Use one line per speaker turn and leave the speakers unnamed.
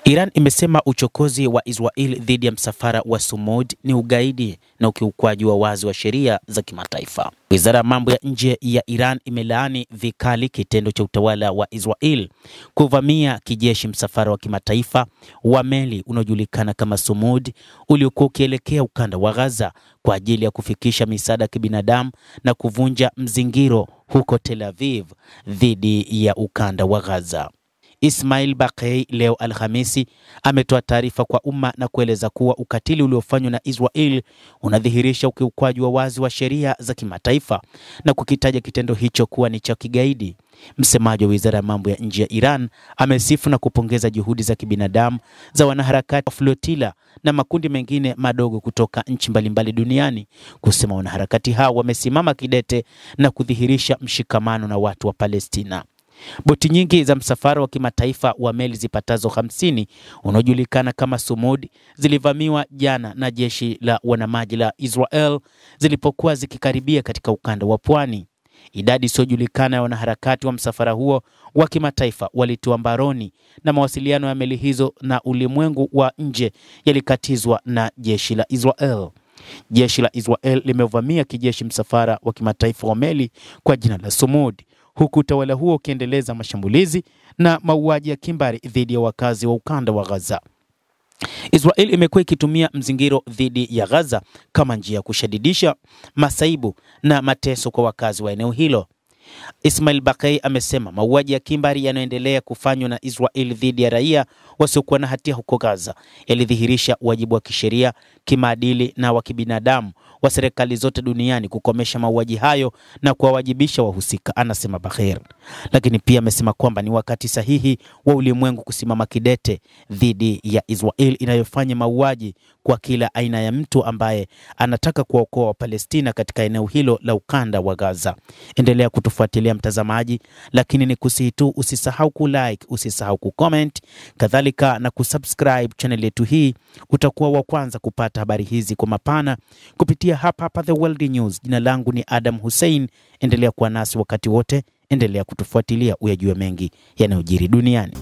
Iran imesema uchokozi wa Israel dhidi ya msafara wa Sumud ni ugaidi na ukiukwaji wa wazi wa sheria za kimataifa. Wizara ya mambo ya nje ya Iran imelaani vikali kitendo cha utawala wa Israel kuvamia kijeshi msafara wa kimataifa wa meli unaojulikana kama Sumud uliokuwa ukielekea ukanda wa Gaza kwa ajili ya kufikisha misaada ya kibinadamu na kuvunja mzingiro huko Tel Aviv dhidi ya ukanda wa Gaza. Ismail Baqei leo Alhamisi ametoa taarifa kwa umma na kueleza kuwa ukatili uliofanywa na Israel unadhihirisha ukiukwaji wa wazi wa sheria za kimataifa na kukitaja kitendo hicho kuwa ni cha kigaidi. Msemaji wa Wizara ya Mambo ya Nje ya Iran amesifu na kupongeza juhudi za kibinadamu za wanaharakati wa flotila na makundi mengine madogo kutoka nchi mbalimbali duniani, kusema wanaharakati hao wamesimama kidete na kudhihirisha mshikamano na watu wa Palestina. Boti nyingi za msafara wa kimataifa wa meli zipatazo 50 unaojulikana kama Sumud zilivamiwa jana na jeshi la wanamaji la Israel zilipokuwa zikikaribia katika ukanda wa pwani. Idadi isiyojulikana ya wanaharakati wa msafara huo wa kimataifa walitiwa mbaroni na mawasiliano ya meli hizo na ulimwengu wa nje yalikatizwa na jeshi la Israel. Jeshi la Israel limevamia kijeshi msafara wa kimataifa wa meli kwa jina la Sumud, huku utawala huo ukiendeleza mashambulizi na mauaji ya kimbari dhidi ya wakazi wa ukanda wa Gaza. Israel imekuwa ikitumia mzingiro dhidi ya Gaza kama njia ya kushadidisha masaibu na mateso kwa wakazi wa eneo hilo. Ismail Baqei amesema mauaji ya kimbari yanayoendelea kufanywa na Israel dhidi ya raia wasiokuwa na hatia huko Gaza yalidhihirisha wajibu wa kisheria, kimaadili na wa kibinadamu wa serikali zote duniani kukomesha mauaji hayo na kuwawajibisha wahusika, anasema Baqei. Lakini pia amesema kwamba ni wakati sahihi wa ulimwengu kusimama kidete dhidi ya Israel inayofanya mauaji kwa kila aina ya mtu ambaye anataka kuwaokoa Palestina katika eneo hilo la ukanda wa Gaza. Endelea kutufuatilia mtazamaji, lakini ni kusihi tu usisahau kulike, usisahau kucomment, kadhalika na kusubscribe channel yetu hii. Utakuwa wa kwanza kupata habari hizi kwa mapana kupitia hapa The World News. Jina langu ni Adam Hussein. Endelea kuwa nasi wakati wote, endelea kutufuatilia uyajue mengi yanayojiri duniani.